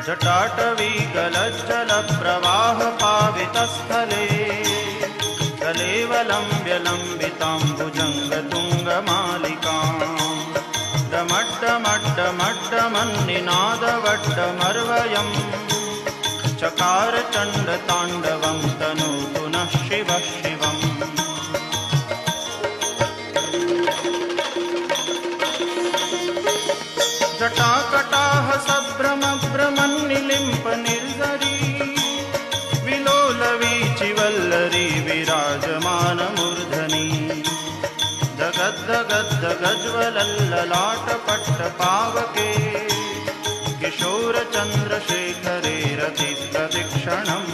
जटाटवी गलज्जलप्रवाहपावितस्थले कलेवलम्ब्यलम्बिताम्बुजङ्गतुङ्गमालिकाम् डमड्डमड्डमड्डमन्निनादवड्डमर्वयम् चकार चण्डताण्डवं तनोतु नः शिवः शिवम्। जटाकटाह सभ्रमभ्रमन्निलिम्प निर्झरी विलोलवीचिवल्लरी विराजमानमूर्धनि जगद्दगद्दगज्ज्वलल्ललाटपट्टपावके किशोरचन्द्रशेखरे रतिप्रदक्षिणम्